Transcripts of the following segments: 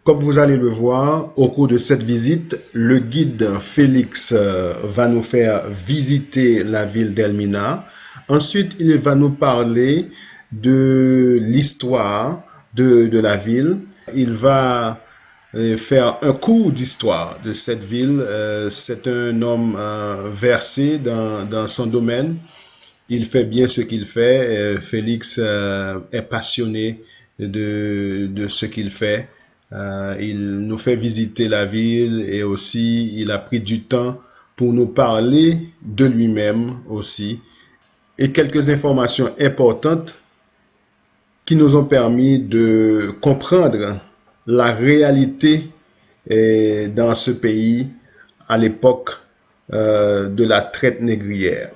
Comme vous allez le voir, au cours de cette visite, le guide Félix va nous faire visiter la ville d'Elmina. Ensuite, il va nous parler de l'histoire de la ville. Il va faire un cours d'histoire de cette ville. C'est un homme versé dans son domaine. Il fait bien ce qu'il fait. Félix est passionné de ce qu'il fait. Il nous fait visiter la ville et aussi il a pris du temps pour nous parler de lui-même aussi et quelques informations importantes qui nous ont permis de comprendre la réalité dans ce pays à l'époque de la traite négrière.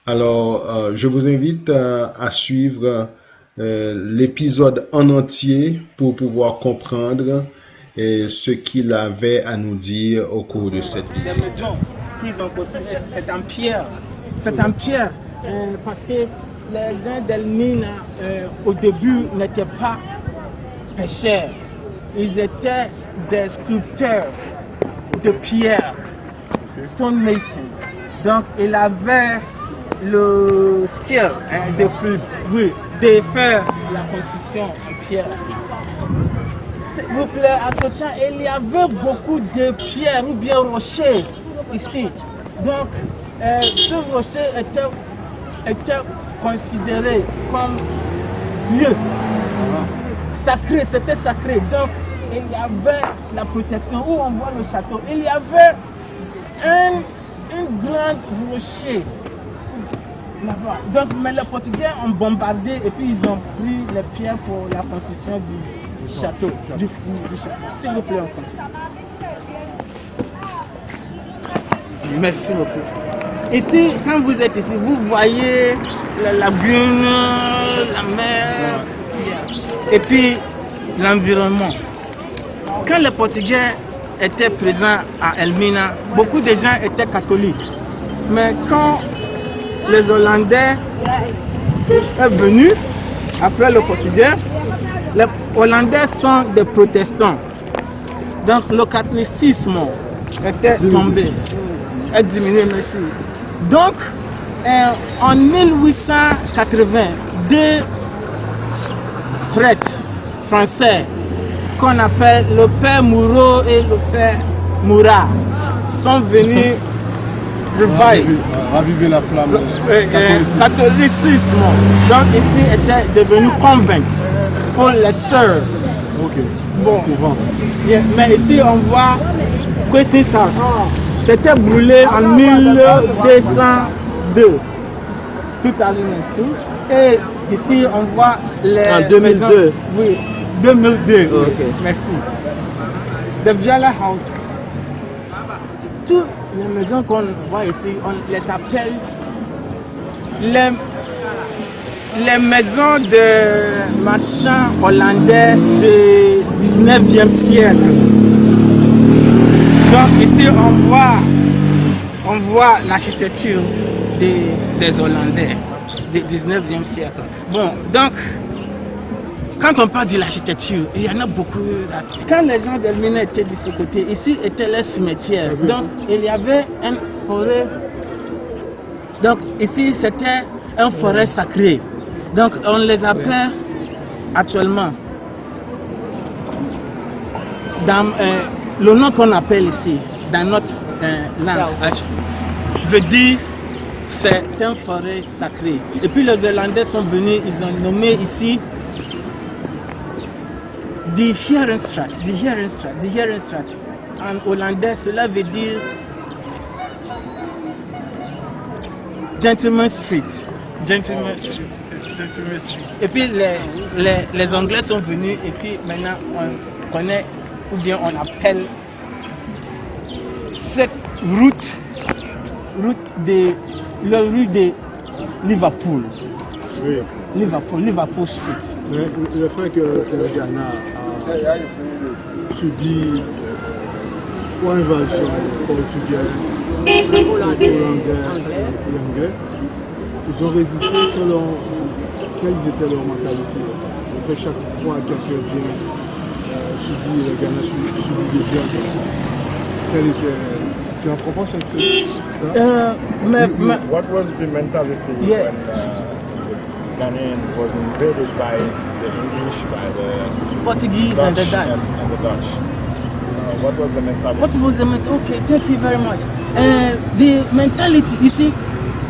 Alors, je vous invite à suivre l'épisode en entier pour pouvoir comprendre ce qu'il avait à nous dire au cours de cette visite. La maison qu'ils ont construite, c'est en pierre. C'est en pierre parce que les gens d'Elmina au début n'étaient pas pêcheurs. Ils étaient des sculpteurs de pierre, stone masons. Donc, il avait le skill de faire la construction en pierre. S'il vous plaît, à ce temps, il y avait beaucoup de pierres ou bien rochers ici. Donc, ce rocher était considéré comme Dieu. Sacré, c'était sacré. Donc, il y avait la protection où on voit le château. Il y avait un grand rocher là-bas. Donc, mais les Portugais ont bombardé et puis ils ont pris les pierres pour la construction du château. Du château. S'il vous plaît, on continue. Merci beaucoup. Ici, quand vous êtes ici, vous voyez la lagune, la mer et puis l'environnement. Quand les Portugais étaient présents à Elmina, beaucoup de gens étaient catholiques. Mais quand les Hollandais sont venus, après le Portugais, les Hollandais sont des protestants. Donc le catholicisme était tombé, est diminué, merci. Donc en 1880, deux prêtres français qu'on appelle le père Moureau et le père Moura sont venus raviver la flamme catholicisme. Donc ici était devenu convent pour les sœurs. Ok. Bon. Mais ici on voit Christ's House. C'était brûlé en 1202. Tout à tout. Et ici on voit les en 2002. maisons. Oui, 2002. Okay. Merci. The Viala House. Toutes les maisons qu'on voit ici, on les appelle les maisons de marchands hollandais du 19e siècle. Donc ici on voit l'architecture des Hollandais du 19e siècle. Bon, donc quand on parle de l'architecture, il y en a beaucoup. Quand les gens d'Elmina étaient de ce côté, ici était le cimetière. Donc il y avait une forêt. Donc ici c'était une forêt sacrée. Donc on les appelle actuellement dans le nom qu'on appelle ici, dans notre langue, je veux dire c'est une forêt sacrée. Et puis les Hollandais sont venus, ils ont nommé ici Die Herenstraat. En hollandais, cela veut dire Gentleman Street. Et puis les Anglais sont venus et puis maintenant on connaît ou bien on appelle cette route de la rue de Liverpool. Oui. Liverpool Street. Mais le fait que le Ghana a subi une invasion portugaise, hollandais, ils ont résisté. Quelles étaient leurs mentalités? Le fait que chaque fois quelqu'un vient subit, le Ghana subit des viols. Quel était... Tu en comprends cette chose? What was the mentality Yeah. when the Ghanaian was invaded by the English, by the Portuguese and the Dutch. and the Dutch? What was the mentality? What was the mentality? Okay, thank you very much. The mentality, you see,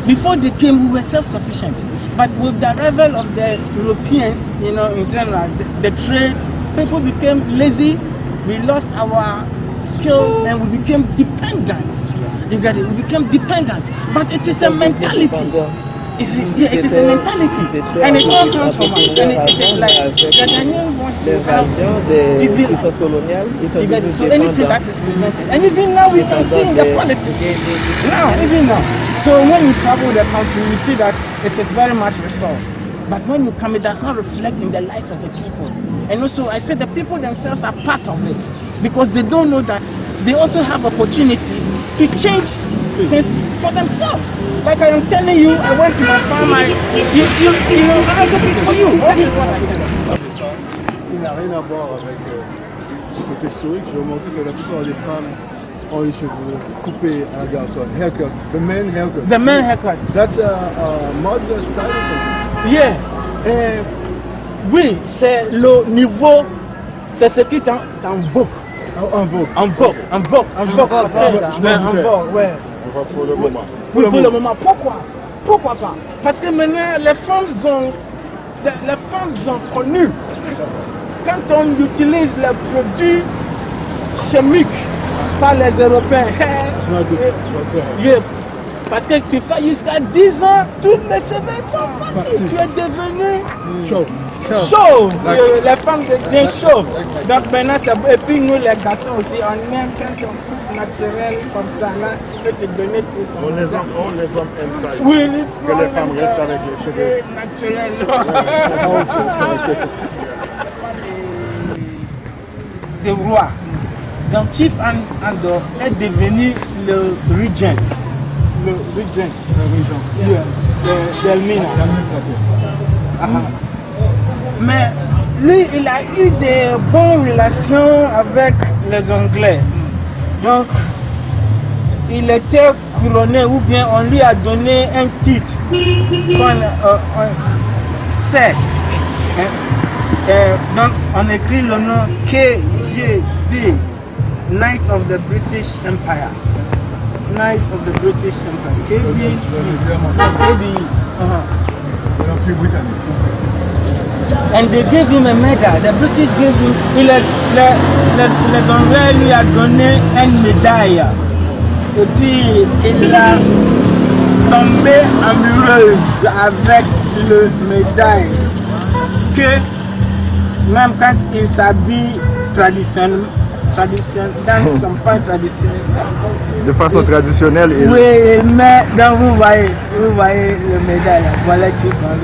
before they came, we were self-sufficient. But with the arrival of the Europeans, in general, the trade, people became lazy. We lost our skill and we became dependent. You get it? We became dependent. But it is a mentality. You see, yeah, it is a mentality. And it all comes from us. And it is like the Ghanaian wants to have easy life. You get it? So anything that is presented. And even now we can see in the politics. Even now. So when you travel the country, you see that it is very much resource. But when you come, it does not reflect in the lives of the people. And also, I said the people themselves are part of it because they don't know that they also have opportunity to change things for themselves. Like I am telling you, I went to my farm, I also this for you. This is what I tell you. Il n'a rien à voir avec le côté historique. J'ai remarqué que la plupart des femmes ont les cheveux coupés à la garçon. Haircut. The men haircut. The man haircut. That's a modern style or something? Yeah. Oui, c'est le niveau, c'est ce qui est en vogue. En vogue. En vogue. Parce que, en vogue, ouais. Pour le moment. Oui, pour le moment. Pourquoi pas? Parce que maintenant, les femmes ont connu. Quand on utilise les produits chimiques par les Européens, yeah, parce que tu fais jusqu'à 10 ans, tous les cheveux sont partis. Tu es devenu chauve. Les femmes deviennent chauves. Donc maintenant, et puis nous les garçons aussi, on aime quand on coupe naturel comme ça, là, on peut te donner tout. Les hommes aiment ça ici. Oui, que les femmes restent avec les cheveux naturels. Le roi. Donc Chief Andor est devenu le regent. D'Elmina. Mais lui, il a eu des bonnes relations avec les Anglais. Donc, il était couronné ou bien on lui a donné un titre qu'on sait. Donc, on écrit le nom KGB, Knight of the British Empire. Knight of the British Empire. KBE. And they gave him a medal. The British gave him. Les Anglais lui a donné une médaille. Et puis il a tombé amoureuse avec le médaille. Que même quand il s'habille traditionnellement, dans son pain traditionnel. De façon traditionnelle. Oui, mais donc vous voyez le médaille. Voilà, tu vois.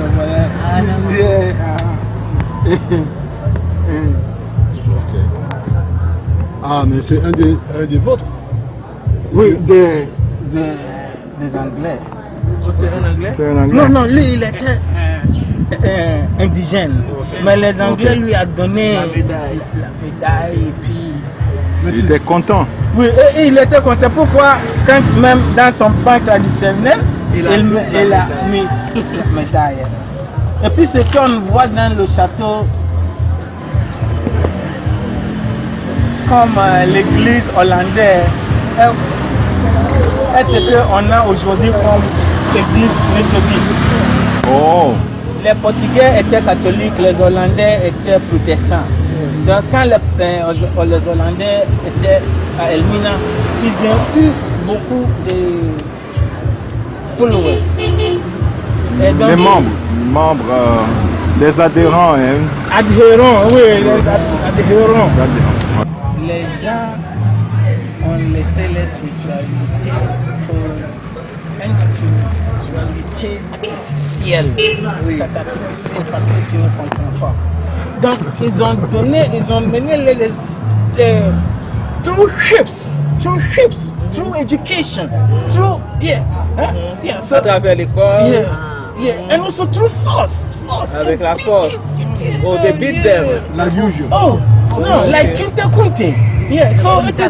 Ah, mais c'est un des vôtres? Oui, des Anglais. C'est un Anglais? C'est un Anglais? Non, lui, il était indigène. Mais les Anglais lui ont donné la médaille et puis... Il était content. Oui, et il était content. Pourquoi? Quand même dans son pain traditionnel, il a mis la médaille. Et puis ce qu'on voit dans le château, comme l'église hollandaise, est ce qu'on a aujourd'hui comme église méthodiste. Oh. Les Portugais étaient catholiques, les Hollandais étaient protestants. Donc quand les Hollandais étaient à Elmina, ils ont eu beaucoup de followers. Et donc, les membres, les adhérents. Hein. Adhérents, oui, les adhérents. Les gens ont laissé la spiritualité pour une spiritualité artificielle. Oui. C'est artificiel parce que tu ne comprends pas. Donc ils ont mené les through hips, through education, through so, à travers l'école. And also through force. Avec la force. Oh, they beat them. Like usual. Oh, No, like Kinte Kunte. Yeah, so it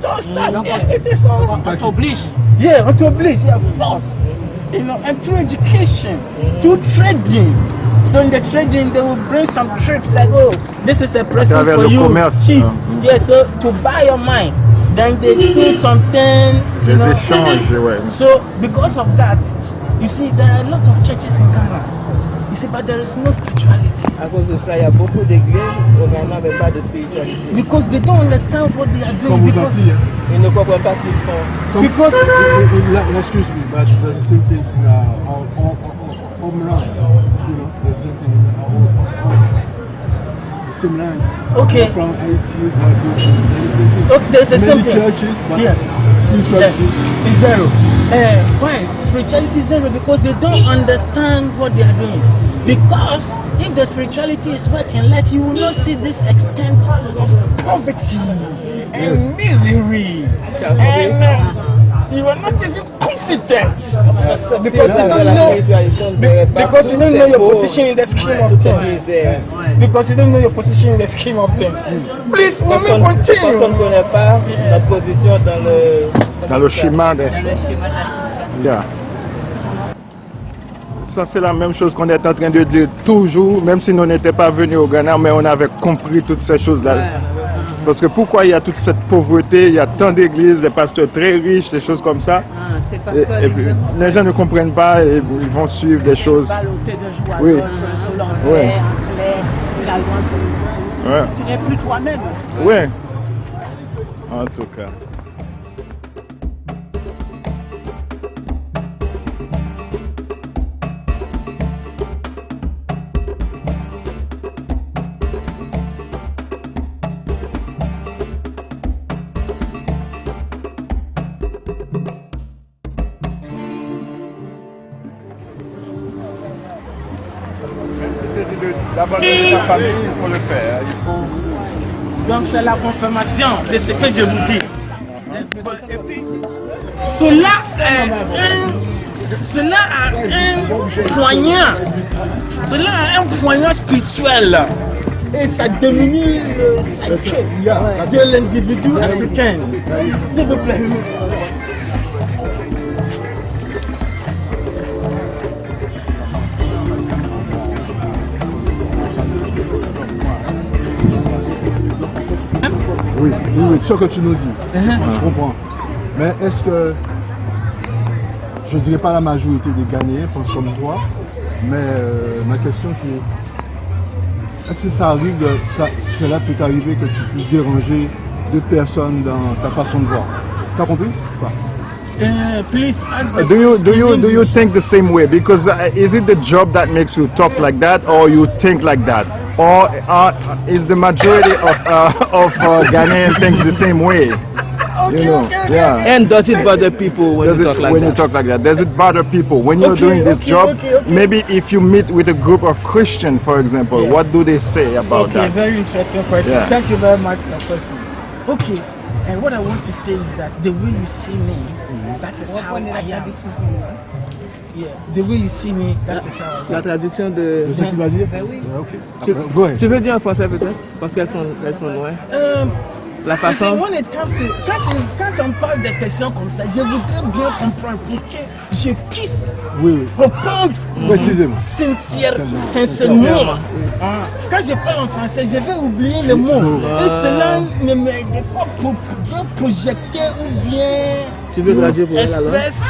all start. Yeah, it is all. Oblige. Yeah, auto-oblige, yeah, force. You know, and through education, through trading. So in the trading, they will bring some tricks like, oh, this is a present for you, chief. Yeah, so to buy your mind. Then they do something. Des échanges, ouais. So because of that, you see, there are a lot of churches in Ghana. You see, but there is no spirituality. À cause de cela, il y a beaucoup d'églises au Ghana mais pas de spiritualité. Because they don't understand what they are doing. Comme Because, Ils ne comprennent pas ce qu'ils font. because excuse me, but the same thing in home land. You know, the same thing in the same land. Okay. From Haiti, there's a many something. churches, but Yeah. spirituality. It's zero. Why? Spirituality is zero because they don't understand what they are doing. Because if the spirituality is working, like you will not see this extent of poverty and misery, and you are not even confident of yourself because you don't know. Because you don't know your position in the scheme of things. Because you don't know your position in the scheme of things. Please, let me Parce qu'on continue. ne connaît pas notre position Dans le schéma des... Yeah. Ça, c'est la même chose qu'on est en train de dire toujours, même si nous n'étions pas venus au Ghana, mais on avait compris toutes ces choses-là. Parce que pourquoi il y a toute cette pauvreté, il y a tant d'églises, des pasteurs très riches, des choses comme ça. C'est parce que Et puis, les gens ne comprennent pas et ils vont suivre des choses. Oui. Ouais. Ouais. Tu n'es plus toi-même. Oui. En tout cas. C'était dit d'abandonner sa famille, il faut le faire. Il faut... Donc c'est la confirmation de ce que je vous dis. Cela a un poignard. Cela a un poignard spirituel. Et ça diminue le psyché de l'individu africain. S'il vous plaît. Oui, ce que tu nous dis, je comprends. Mais est-ce que, je ne dirais pas la majorité des Ghanéens pensent comme toi, mais ma question c'est, est-ce que ça arrive, cela peut arriver que tu puisses déranger deux personnes dans ta façon de voir? T'as compris? Quoi? Please ask the Do you think the same way? Because is it the job that makes you talk like that, or you think like that, or is the majority of Ghanaian thinks the same way? Okay, You know, okay. yeah. And does it bother people when Does you it talk like when that? you talk like that? Does it bother people when you're Okay, doing this okay, job? okay. Maybe if you meet with a group of Christians, for example, Yeah. what do they say about Okay, that? very interesting question. Yeah. Thank you very much for the question. Okay, and what I want to say is that the way you see me, that is how I am. Yeah, the way you see me, that is how I La am. traduction de... C'est ce qu'il va dire? oui. Yeah, ok. Tu, Go ahead. tu veux dire en français peut-être? Parce qu'elles sont loin. La You see, façon... when it comes to quand on parle de questions comme ça, je voudrais bien comprendre pour que je puisse Oui, répondre précisément. sincèrement. Quand je parle en français, je vais oublier les mots. Et cela ne m'aide pas pour bien projeter ou bien Tu veux traduire pour elle alors? express,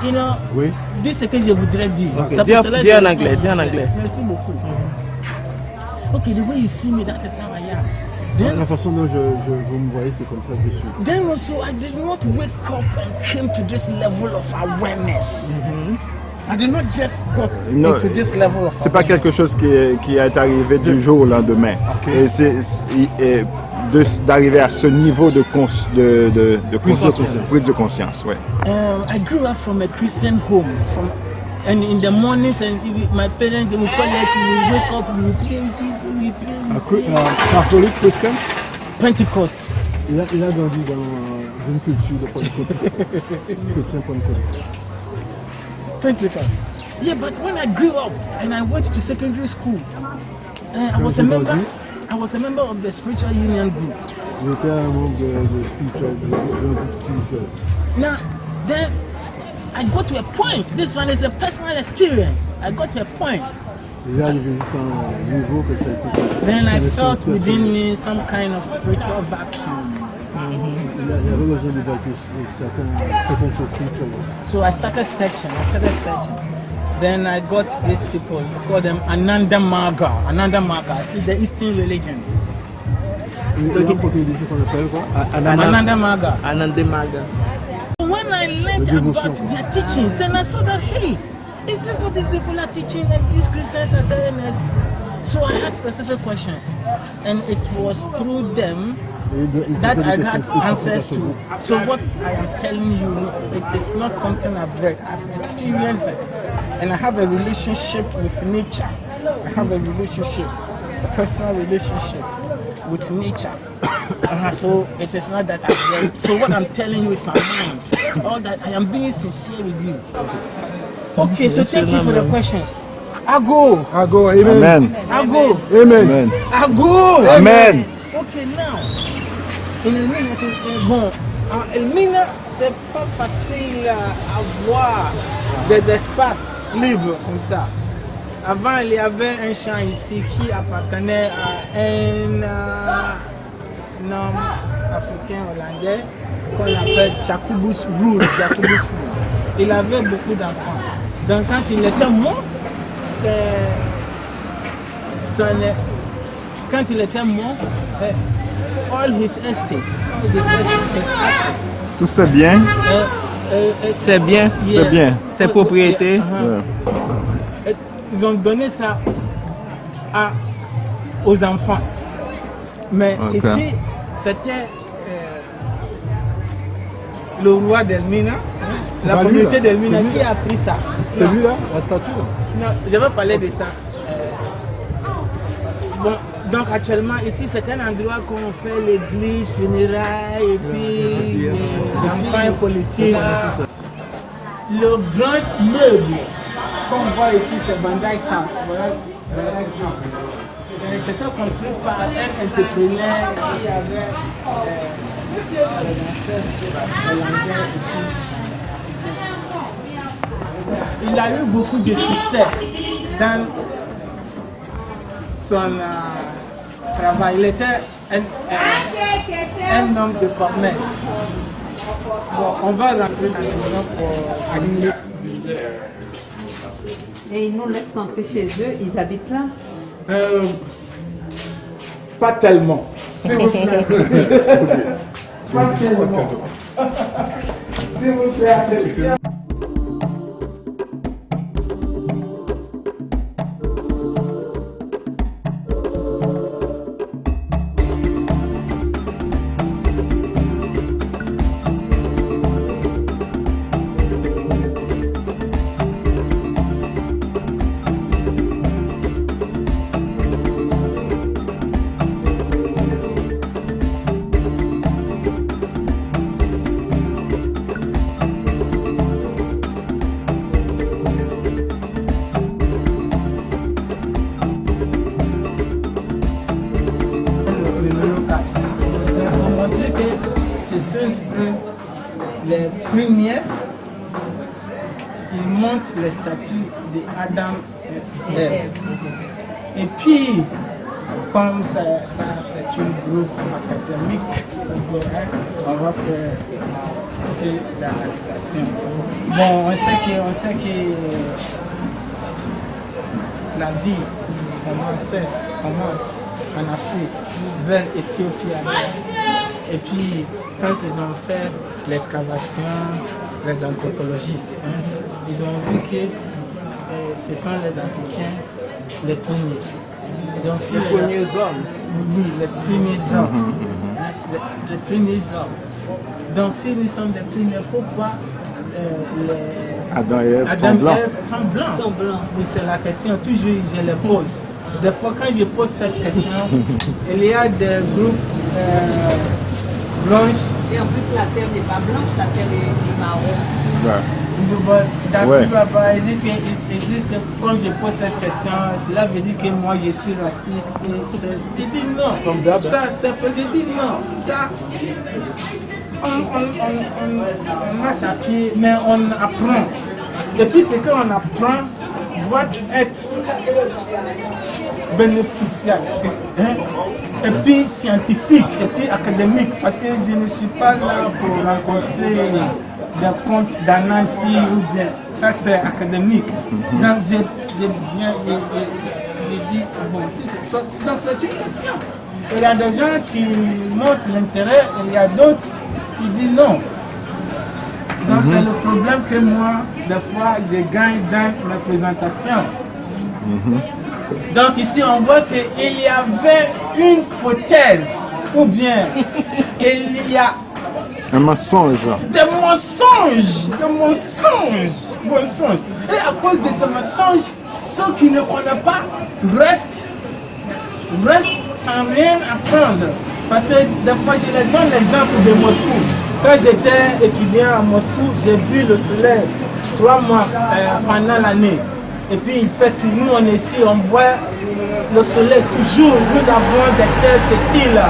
you know, Oui. dire ce que je voudrais dire. Ok, C'est pour dis en- cela que dis en je anglais, réponds dis en anglais. Merci beaucoup. Okay, the way you see me, that is how I am. Then, La façon dont vous me voyez, c'est comme ça que je suis. then also, I did not wake up and came to this level of awareness. I did not just got No, into this level of C'est pas quelque chose qui est arrivé du jour au lendemain. Et d'arriver à ce niveau de prise de conscience. Ouais. I grew up from a Christian home. And in the mornings, and my parents, they would call us, we would wake up, we would pray. Catholique chrétien, Pentecost. il a grandi dans une culture de chrétien pentecôtiste. Pentecost. Yeah, but when I grew up and I went to secondary school, I was a member. I was a member of the spiritual union group. J'étais un membre de spirituel, d'un groupe spirituel. Now, then I got to a point. This one is a personal experience. I got to a point. Déjà arrivé jusqu'à un niveau que ça a été. Then I felt within me some kind of spiritual vacuum. Il y avait besoin d'évacuer certaines choses spirituelles. So I started searching. Then I got these people, we call them Ananda Marga. Ananda Marga, it's the Eastern religions. Ananda Marga. Ananda Marga. When I learned about their teachings, then I saw that, hey, is this what these people are teaching and these Christians are telling us? So I had specific questions, and it was through them that I got answers to. So what I am telling you, it is not something I've read, I've experienced it. And I have a relationship with nature. I have a relationship, a personal relationship with nature. So it is not that I've read. So what I'm telling you is my mind. All that I am being sincere with you. Okay, so thank you for the questions. I go. Amen. I go. Amen. I go. Amen. Okay, now, in Elmina, bon, en Elmina, c'est pas facile à avoir des espaces libres comme ça. Avant, il y avait un champ ici qui appartenait à un homme africain hollandais qu'on appelle Jacobus Rood. Il avait beaucoup d'enfants. Donc quand il était mort, quand il était mort, all his estates, his assets. Tout c'est bien. C'est bien. C'est bien. C'est propriété. Ils ont donné ça aux enfants. Mais ici, c'était le roi d'Elmina, la communauté d'Elmina qui a pris ça. C'est lui là, la statue là? Non, je vais parler de ça. Bon, donc actuellement ici c'est un endroit où on fait l'église, funérailles et puis les campagnes politiques. Le grand meuble qu'on voit ici c'est Bandai House. C'était construit par un entrepreneur qui avait les ancêtres hollandais. Il a eu beaucoup de succès dans son travail. Il était un homme de promesse. Bon, on va rentrer dans le maison pour admirer. Et ils nous laissent rentrer chez eux, ils habitent là? Pas tellement. S'il vous plaît. Pas tellement. S'il vous plaît. Ce sont les premiers, ils montrent les statues d'Adam et Ève. Et puis, comme ça c'est un groupe académique, on va faire la réalisation. Bon, on sait que la vie commence en Afrique, vers l'Éthiopie. Et puis, quand ils ont fait l'excavation, les anthropologistes, ils ont vu que ce sont les Africains les premiers. Donc, si les premiers hommes. Oui, les premiers hommes. Les premiers hommes. Donc, si nous sommes les premiers, pourquoi les Adam et Ève sont blancs? Sont blancs. Oui, c'est la question, toujours je les pose. Des fois, quand je pose cette question, il y a des groupes blanches. Et en plus, la terre n'est pas blanche, la terre est marron. D'après papa, ils disent que comme je pose cette question, cela veut dire que moi je suis raciste. Je dis non. Ça, je dis non. Ça, on marche à pied, mais on apprend. Et puis ce qu'on apprend doit être bénéficiaire, et puis scientifique, et puis académique, parce que je ne suis pas là pour rencontrer des comptes d'Anansi ou bien ça c'est académique. Donc j'ai dit bon, donc c'est une question. Il y a des gens qui montrent l'intérêt et il y a d'autres qui disent non. Donc c'est le problème que moi, des fois, je gagne dans mes présentations. Donc ici, on voit qu'il y avait une hypothèse, ou bien il y a un mensonge. Des mensonges. Et à cause de ces mensonges, ceux qui ne connaissent pas restent sans rien apprendre. Parce que des fois, je les donne l'exemple de Moscou. Quand j'étais étudiant à Moscou, j'ai vu le soleil 3 mois pendant l'année. Et puis il fait tout. Nous, on est ici, on voit le soleil toujours. Nous avons des terres fertiles.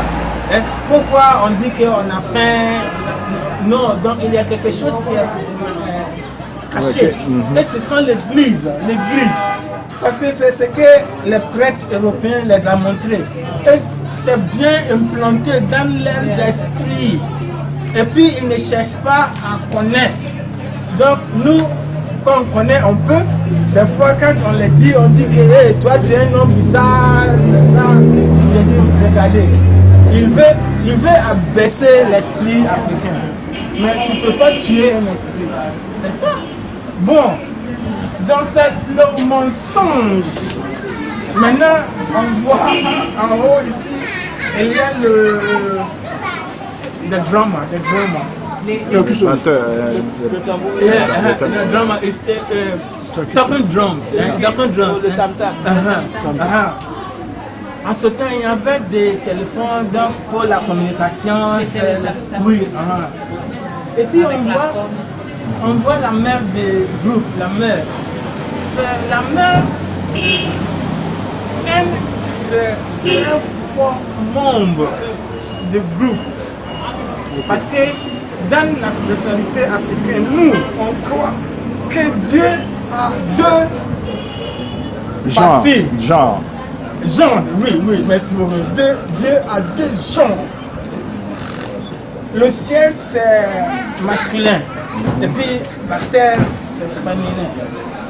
Pourquoi on dit qu'on a faim? Non, donc il y a quelque chose qui est caché. Et ce sont l'église. Parce que c'est ce que les prêtres européens les ont montré. Et c'est bien implanté dans leurs esprits. Et puis ils ne cherchent pas à connaître. Donc nous, quand on connaît, on peut. Des fois, quand on le dit, on dit que hey, toi tu es un homme bizarre, c'est ça. J'ai dit, regardez, il veut abaisser l'esprit africain. Mais tu ne peux pas tuer un esprit. C'est ça. Bon, dans le mensonge, maintenant, on voit en haut ici, il y a le drama. Quelque chose. The drama is talking drums. Le tam-tam. En ce temps, il y avait des téléphones donc pour la communication. Oui. Et puis on voit la mère du groupe, la mère. C'est la mère, un des très forts membres du groupe. Parce que dans la spiritualité africaine, nous, on croit que Dieu a deux parties. Genre, oui, merci beaucoup. Dieu a deux genres. Le ciel, c'est masculin. Et puis, la terre, c'est féminin.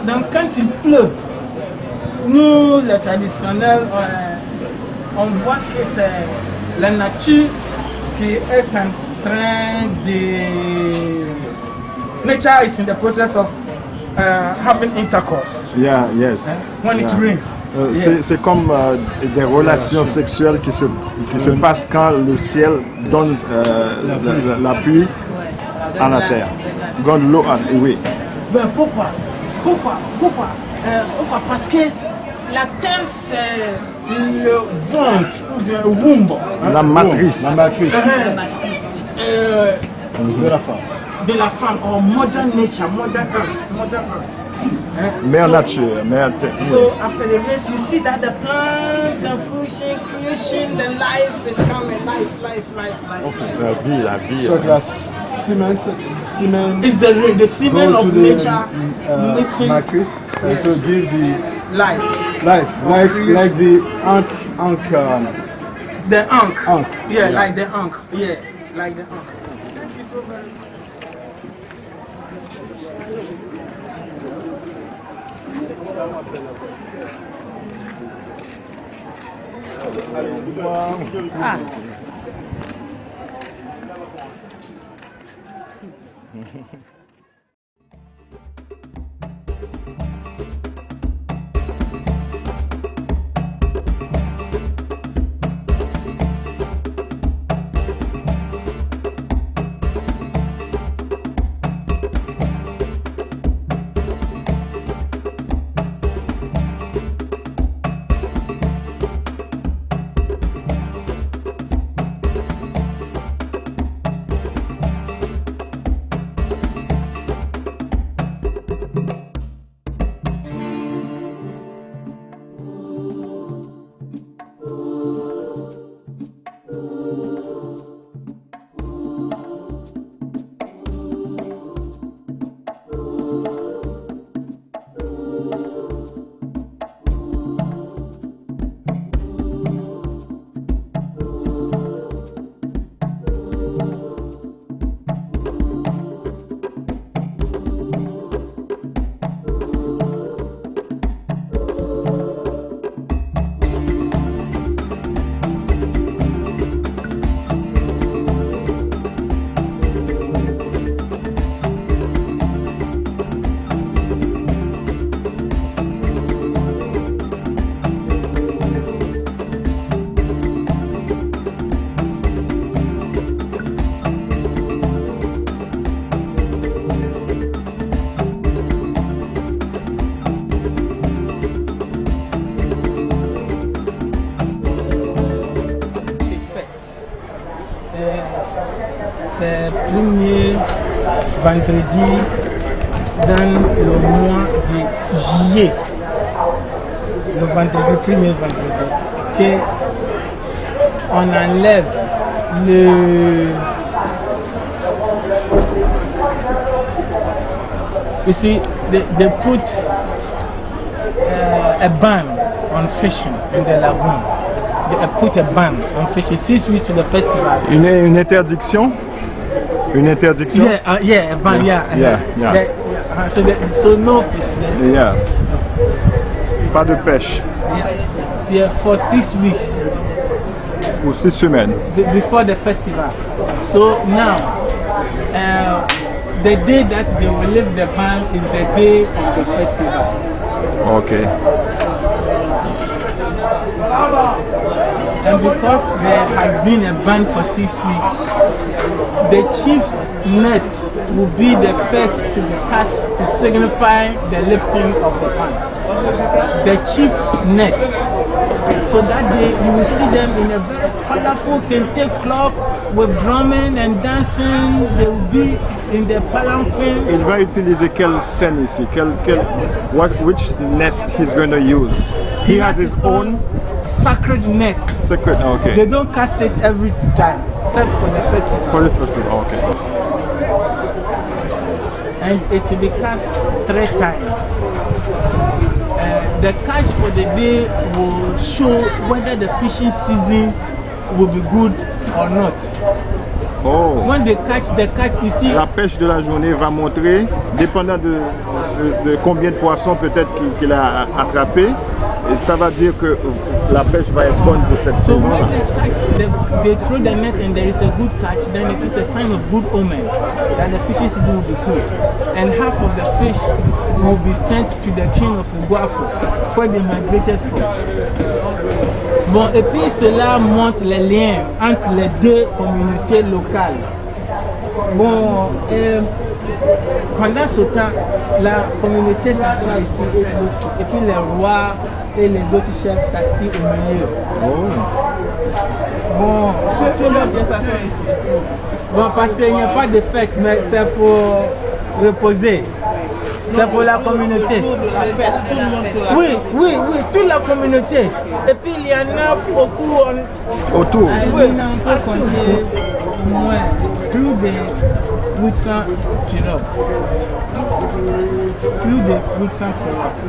Donc, quand il pleut, nous, les traditionnels, on voit que c'est la nature qui est en train de... Nature is in the process of having intercourse. Yes. When it rains. C'est comme des relations sexuelles qui se passent quand le ciel donne la pluie à la terre. Donne l'eau à... Oui. Mais pourquoi? Parce que la terre, c'est le ventre ou bien le womb. La matrice. De la femme, or modern nature, modern earth. Mère nature, mère terre. So after the race, you see that the plants and fruition, creation, the life is coming, life. Okay. La vie. So la semen is the semen of nature meeting matrix to give the life, like the ankh. The ankh. Yeah. Like the ankh. Yeah, like the ankh. Thank you so very much. c'est le premier vendredi dans le mois de juillet. Le vendredi, premier vendredi. Que on enlève le... You see, they put a ban on fishing in the lagoon. They put a ban on fishing 6 weeks to the festival. Une interdiction? Une interdiction? Yeah, a ban, yeah. So no fishing. Yeah. Pas de pêche. Yeah, for 6 weeks. Pour 6 semaines. Before the festival. So now, the day that they will lift the ban is the day of the festival. Okay. And because there has been a ban for 6 weeks, the chief's net will be the first to be cast to signify the lifting of the ban. The chief's net. So that day you will see them in a very colorful kente club with drumming and dancing. They will be in the palanquin. Il va utiliser quelle scène ici? Which nest he's going to use? He has his own sacred nest. Sacred, okay. They don't cast it every time, except for the festival. For the festival, okay. And it will be cast 3 times. The catch for the day will show whether the fishing season will be good or not. Oh. When they catch, you see. La pêche de la journée va montrer, dépendant de combien de poissons peut-être qu'il a attrapé, et ça va dire que la pêche va être bonne pour cette So saison-là. when they catch, they throw the net and there is a good catch, then it is a sign of good omen that the fishing season will be good. And half of the fish will be sent to the king of Uguafo, where they migrated from. Bon, et puis cela montre les liens entre les 2 communautés locales. Bon, pendant ce temps, la communauté s'assoit ici et puis les rois et les autres chefs s'assient au milieu. Oh. Bon, parce qu'il n'y a pas de fête, mais c'est pour reposer. C'est pour la communauté. Oui, toute la communauté. Et puis il y en a beaucoup autour. Oui, on peut compter au moins plus de 800 pirogues. Plus de 800 pirogues.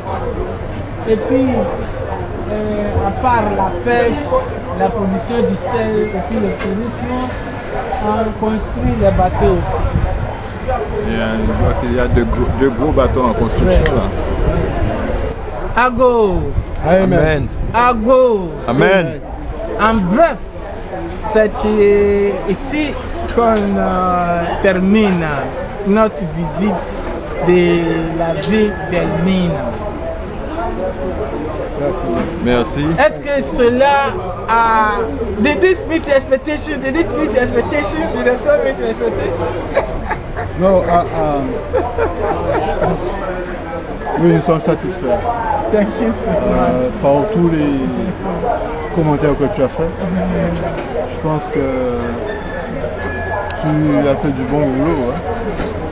Et puis, à part la pêche, la production du sel et puis le tourisme, on construit les bateaux aussi. Il y a de gros bateaux en construction là. Ago. Amen. Ago. Amen. En bref, c'est ici qu'on termine notre visite de la ville d'Elmina. Merci. Est-ce que cela a... Did this meet your expectation? Did it meet your expectation? Did the tour meet your expectation? Non, oui, nous sommes satisfaits. Thank you so much. Par tous les commentaires que tu as faits. Je pense que tu as fait du bon boulot. Hein?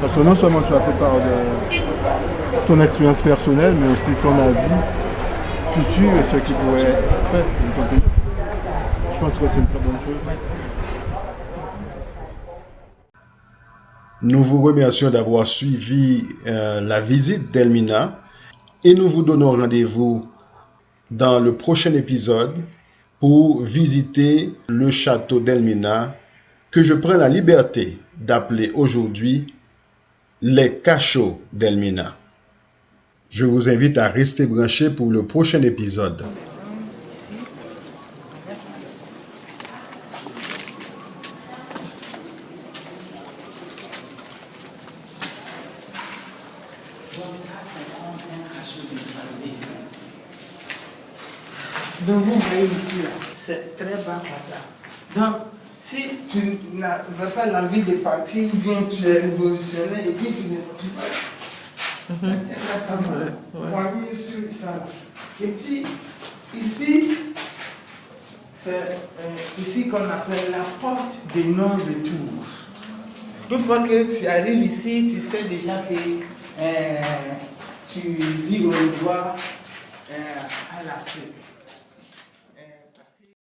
Parce que non seulement tu as fait part de ton expérience personnelle, mais aussi ton avis futur et ce qui pourrait être fait dans ton pays. Je pense que c'est une très bonne chose. Merci. Nous vous remercions d'avoir suivi la visite d'Elmina et nous vous donnons rendez-vous dans le prochain épisode pour visiter le château d'Elmina que je prends la liberté d'appeler aujourd'hui les cachots d'Elmina. Je vous invite à rester branchés pour le prochain épisode. Donc vous voyez ici, c'est très bas comme ça. Donc, si tu n'avais pas l'envie de partir, bien tu es révolutionné et puis tu vas la tête là, ça va. Voyez sur ça. Et puis, ici, c'est ici qu'on appelle la porte des non-retour. Toute fois que tu arrives ici, tu sais déjà que tu dis au revoir à l'Afrique.